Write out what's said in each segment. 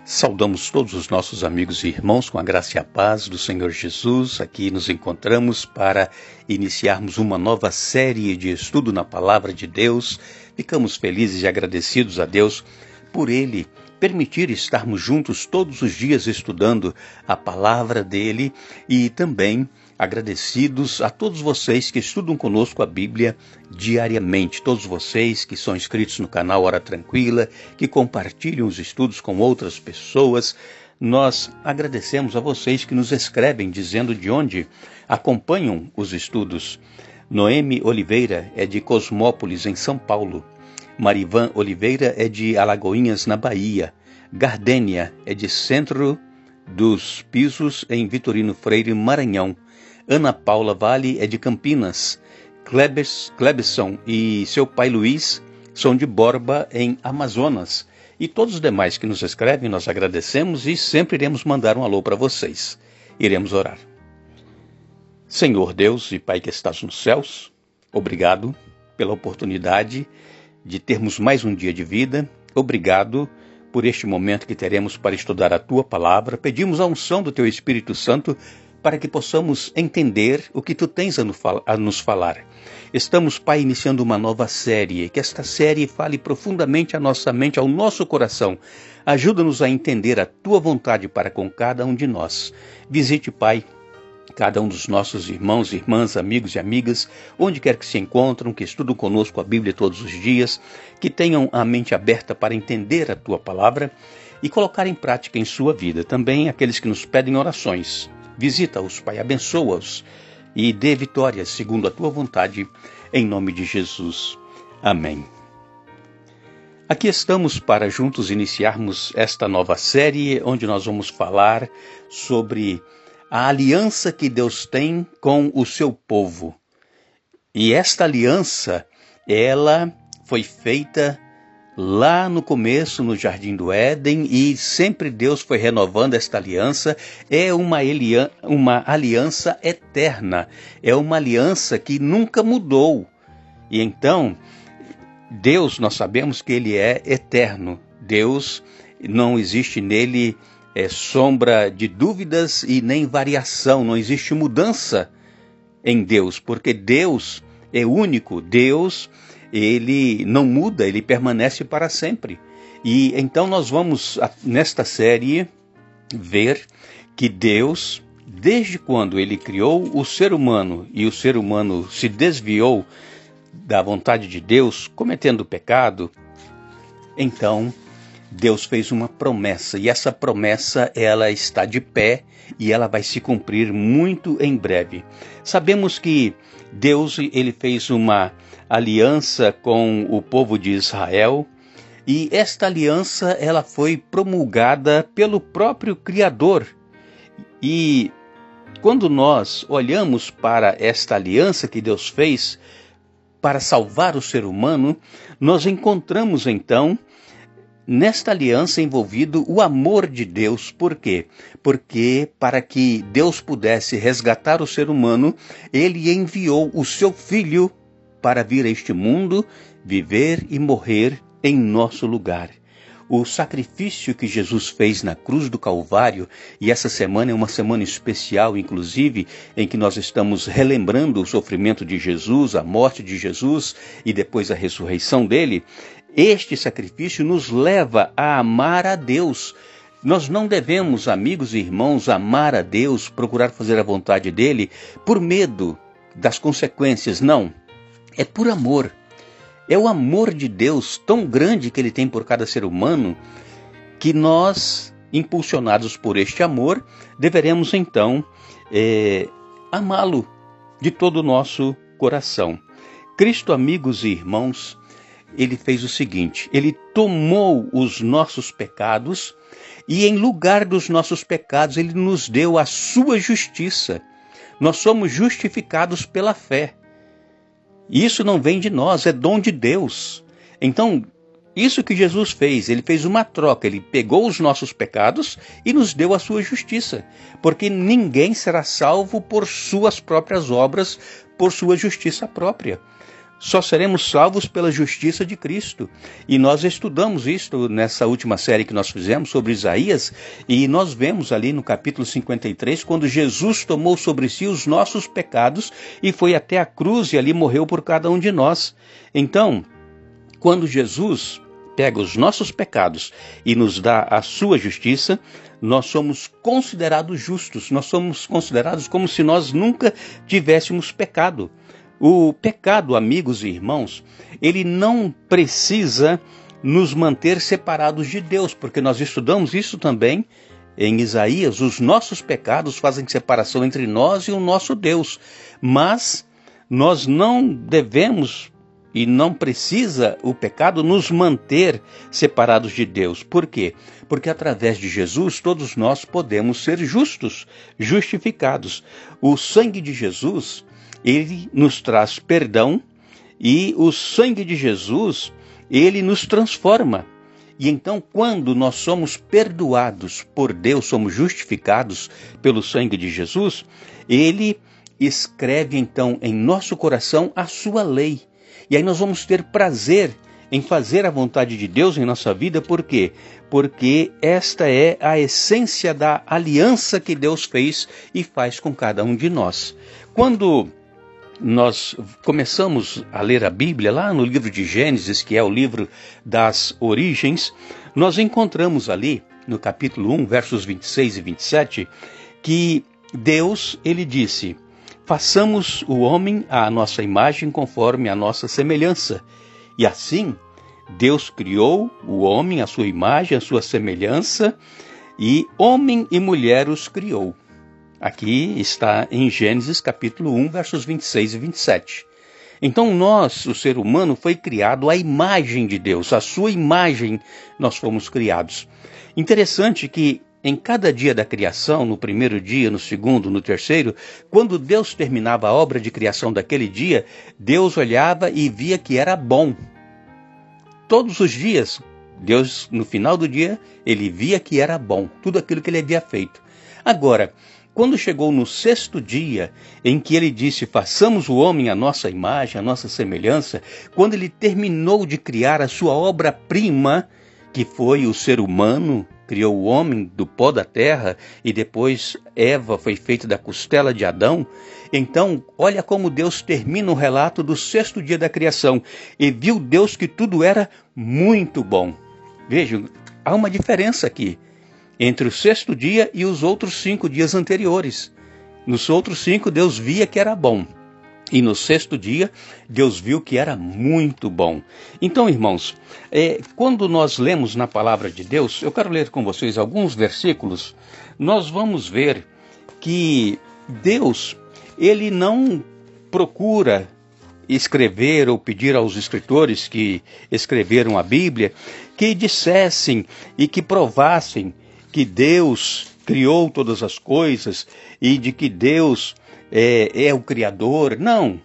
Saudamos todos os nossos amigos e irmãos com a graça e a paz do Senhor Jesus. Aqui nos encontramos para iniciarmos uma nova série de estudo na Palavra de Deus. Ficamos felizes e agradecidos a Deus por Ele permitir estarmos juntos todos os dias estudando a Palavra dEle e também agradecidos a todos vocês que estudam conosco a Bíblia diariamente, todos vocês que são inscritos no canal Hora Tranquila, que compartilham os estudos com outras pessoas. Nós agradecemos a vocês que nos escrevem dizendo de onde acompanham os estudos. Noemi Oliveira é de Cosmópolis, em São Paulo. Marivan Oliveira é de Alagoinhas, na Bahia. Gardênia é de Centro dos Pisos, em Vitorino Freire, Maranhão. Ana Paula Vale é de Campinas. Clebson e seu pai Luiz são de Borba, em Amazonas. E todos os demais que nos escrevem, nós agradecemos e sempre iremos mandar um alô para vocês. Iremos orar. Senhor Deus e Pai que estás nos céus, obrigado pela oportunidade de termos mais um dia de vida. Obrigado por este momento que teremos para estudar a Tua Palavra. Pedimos a unção do Teu Espírito Santo para que possamos entender o que Tu tens a nos falar. Estamos, Pai, iniciando uma nova série, que esta série fale profundamente à nossa mente, ao nosso coração. Ajuda-nos a entender a Tua vontade para com cada um de nós. Visite, Pai, cada um dos nossos irmãos, irmãs, amigos e amigas, onde quer que se encontram, que estudam conosco a Bíblia todos os dias, que tenham a mente aberta para entender a Tua Palavra e colocar em prática em sua vida. Também aqueles que nos pedem orações. Visita-os, Pai, abençoa-os e dê vitórias segundo a Tua vontade, em nome de Jesus. Amém. Aqui estamos para juntos iniciarmos esta nova série, onde nós vamos falar sobre a aliança que Deus tem com o seu povo. E esta aliança, ela foi feita lá no começo, no Jardim do Éden, e sempre Deus foi renovando esta aliança. É uma aliança eterna, é uma aliança que nunca mudou. E então, Deus, nós sabemos que Ele é eterno. Deus, não existe nele sombra de dúvidas e nem variação, não existe mudança em Deus, porque Deus é único. Deus, Ele não muda, Ele permanece para sempre. E então nós vamos, nesta série, ver que Deus, desde quando Ele criou o ser humano, e o ser humano se desviou da vontade de Deus, cometendo pecado, então Deus fez uma promessa, e essa promessa, ela está de pé e ela vai se cumprir muito em breve. Sabemos que Deus, ele fez uma aliança com o povo de Israel, e esta aliança, ela foi promulgada pelo próprio Criador. E quando nós olhamos para esta aliança que Deus fez para salvar o ser humano, nós encontramos então nesta aliança envolvido o amor de Deus. Por quê? Porque para que Deus pudesse resgatar o ser humano, Ele enviou o seu Filho para vir a este mundo, viver e morrer em nosso lugar. O sacrifício que Jesus fez na cruz do Calvário, e essa semana é uma semana especial, inclusive, em que nós estamos relembrando o sofrimento de Jesus, a morte de Jesus e depois a ressurreição dele. Este sacrifício nos leva a amar a Deus. Nós não devemos, amigos e irmãos, amar a Deus, procurar fazer a vontade dele por medo das consequências. Não, é por amor. É o amor de Deus tão grande que Ele tem por cada ser humano, que nós, impulsionados por este amor, deveremos então amá-lo de todo o nosso coração. Cristo, amigos e irmãos, Ele fez o seguinte: Ele tomou os nossos pecados e em lugar dos nossos pecados Ele nos deu a sua justiça. Nós somos justificados pela fé. Isso não vem de nós, é dom de Deus. Então, isso que Jesus fez, Ele fez uma troca. Ele pegou os nossos pecados e nos deu a sua justiça. Porque ninguém será salvo por suas próprias obras, por sua justiça própria. só seremos salvos pela justiça de Cristo. E nós estudamos isso nessa última série que nós fizemos sobre Isaías, e nós vemos ali no capítulo 53, quando Jesus tomou sobre si os nossos pecados e foi até a cruz e ali morreu por cada um de nós. Então, quando Jesus pega os nossos pecados e nos dá a sua justiça, nós somos considerados justos, nós somos considerados como se nós nunca tivéssemos pecado. O pecado, amigos e irmãos, ele não precisa nos manter separados de Deus, porque nós estudamos isso também em Isaías. Os nossos pecados fazem separação entre nós e o nosso Deus, mas nós não devemos e não precisa o pecado nos manter separados de Deus. Por quê? Porque através de Jesus todos nós podemos ser justos, justificados. O sangue de Jesus, ele nos traz perdão, e o sangue de Jesus, ele nos transforma. E então, quando nós somos perdoados por Deus, somos justificados pelo sangue de Jesus, ele escreve então em nosso coração a sua lei. E aí nós vamos ter prazer em fazer a vontade de Deus em nossa vida. Por quê? Porque esta é a essência da aliança que Deus fez e faz com cada um de nós. Quando nós começamos a ler a Bíblia, lá no livro de Gênesis, que é o livro das origens, nós encontramos ali, no capítulo 1, versos 26 e 27, que Deus, ele disse: façamos o homem à nossa imagem conforme a nossa semelhança. E assim, Deus criou o homem à sua imagem, à sua semelhança, e homem e mulher os criou. Aqui está em Gênesis capítulo 1, versos 26 e 27. Então nós, o ser humano, foi criado à imagem de Deus, à sua imagem nós fomos criados. Interessante que em cada dia da criação, no primeiro dia, no segundo, no terceiro, quando Deus terminava a obra de criação daquele dia, Deus olhava e via que era bom. Todos os dias, Deus, no final do dia, ele via que era bom, tudo aquilo que ele havia feito. Agora, quando chegou no sexto dia, em que ele disse: façamos o homem à nossa imagem, à nossa semelhança, quando ele terminou de criar a sua obra-prima, que foi o ser humano, criou o homem do pó da terra, e depois Eva foi feita da costela de Adão. Então, olha como Deus termina o relato do sexto dia da criação. E viu Deus que tudo era muito bom. Vejam, há uma diferença aqui entre o sexto dia e os outros 5 dias anteriores. Nos outros 5, Deus via que era bom. E no sexto dia, Deus viu que era muito bom. Então, irmãos, quando nós lemos na palavra de Deus, eu quero ler com vocês alguns versículos, nós vamos ver que Deus, ele não procura escrever ou pedir aos escritores que escreveram a Bíblia que dissessem e que provassem que Deus criou todas as coisas e de que Deus é o Criador. Não.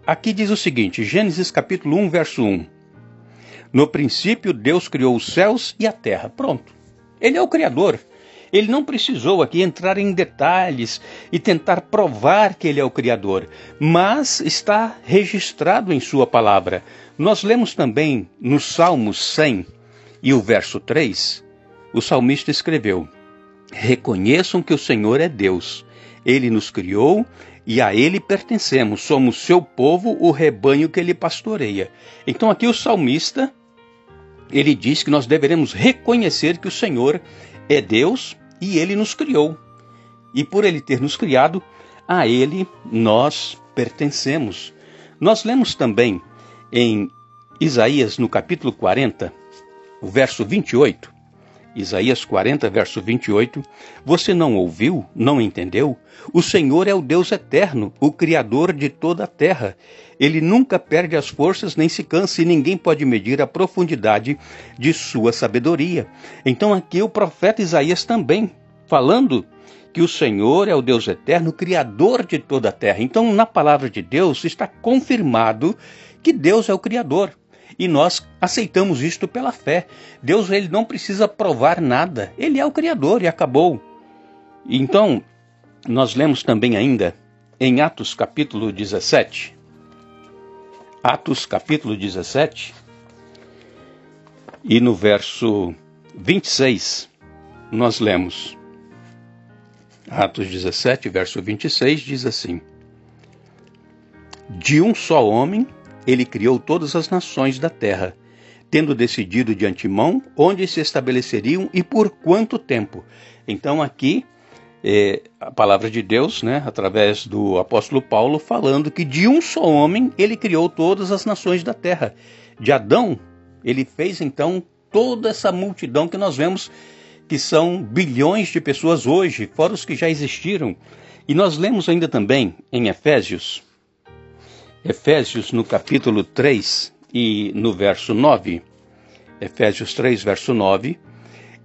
Aqui diz o seguinte, Gênesis capítulo 1, verso 1. No princípio, Deus criou os céus e a terra. Pronto. Ele é o Criador. Ele não precisou aqui entrar em detalhes e tentar provar que ele é o Criador, mas está registrado em sua palavra. Nós lemos também no Salmo 100 e o verso 3, o salmista escreveu: reconheçam que o Senhor é Deus. Ele nos criou e a Ele pertencemos. Somos seu povo, o rebanho que Ele pastoreia. Então aqui o salmista, ele diz que nós deveremos reconhecer que o Senhor é Deus e Ele nos criou. E por Ele ter nos criado, a Ele nós pertencemos. Nós lemos também em Isaías, no capítulo 40, o verso 28, Isaías 40, verso 28, você não ouviu, não entendeu? O Senhor é o Deus eterno, o Criador de toda a terra. Ele nunca perde as forças nem se cansa, e ninguém pode medir a profundidade de sua sabedoria. Então aqui o profeta Isaías também, falando que o Senhor é o Deus eterno, Criador de toda a terra. Então na palavra de Deus está confirmado que Deus é o Criador. E nós aceitamos isto pela fé. Deus, ele não precisa provar nada. Ele é o Criador e acabou. Então, nós lemos também ainda em Atos capítulo 17. Atos capítulo 17, e no verso 26, nós lemos. Atos 17, verso 26, diz assim: De um só homem ele criou todas as nações da terra, tendo decidido de antemão onde se estabeleceriam e por quanto tempo. Então aqui a palavra de Deus, através do apóstolo Paulo, falando que de um só homem ele criou todas as nações da terra. De Adão, ele fez então toda essa multidão que nós vemos, que são bilhões de pessoas hoje, fora os que já existiram. E nós lemos ainda também em Efésios no capítulo 3 e no verso 9, Efésios 3, verso 9,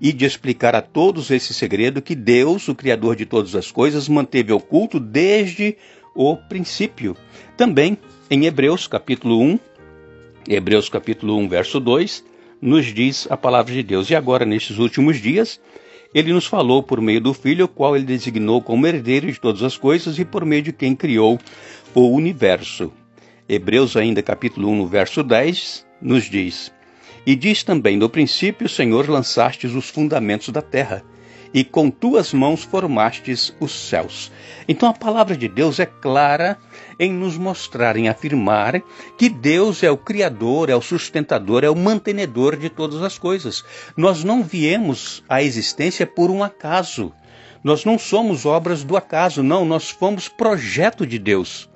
e de explicar a todos esse segredo que Deus, o Criador de todas as coisas, manteve oculto desde o princípio. Também em Hebreus capítulo 1, verso 2, nos diz a palavra de Deus: E agora, nestes últimos dias, ele nos falou por meio do Filho, o qual ele designou como herdeiro de todas as coisas e por meio de quem criou o universo. Hebreus ainda capítulo 1, verso 10, nos diz: E diz também: No princípio, Senhor, lançastes os fundamentos da terra, e com tuas mãos formastes os céus. Então a palavra de Deus é clara em nos mostrar, em afirmar que Deus é o Criador, é o sustentador, é o mantenedor de todas as coisas. Nós não viemos à existência por um acaso. Nós não somos obras do acaso, não. Nós fomos projeto de Deus,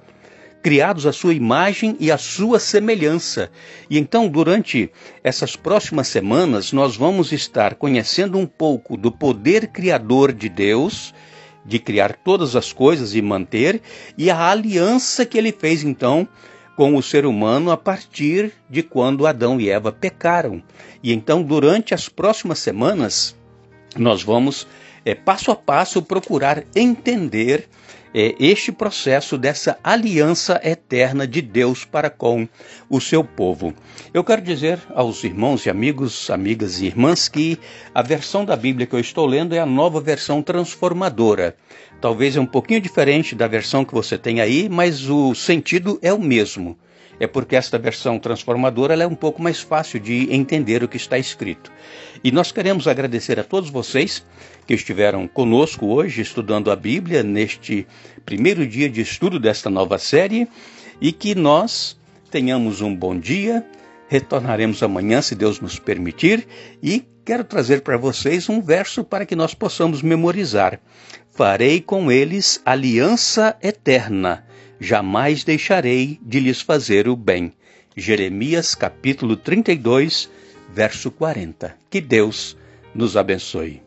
criados à sua imagem e à sua semelhança. E então, durante essas próximas semanas, nós vamos estar conhecendo um pouco do poder criador de Deus, de criar todas as coisas e manter, e a aliança que ele fez, então, com o ser humano a partir de quando Adão e Eva pecaram. E então, durante as próximas semanas, nós vamos, passo a passo, procurar entender este processo dessa aliança eterna de Deus para com o seu povo. Eu quero dizer aos irmãos e amigos, amigas e irmãs, que a versão da Bíblia que eu estou lendo é a Nova Versão Transformadora. Talvez é um pouquinho diferente da versão que você tem aí, mas o sentido é o mesmo. É porque esta versão transformadora ela é um pouco mais fácil de entender o que está escrito. E nós queremos agradecer a todos vocês que estiveram conosco hoje estudando a Bíblia neste primeiro dia de estudo desta nova série, e que nós tenhamos um bom dia. Retornaremos amanhã, se Deus nos permitir, e quero trazer para vocês um verso para que nós possamos memorizar. Farei com eles aliança eterna, jamais deixarei de lhes fazer o bem. Jeremias capítulo 32, verso 40. Que Deus nos abençoe.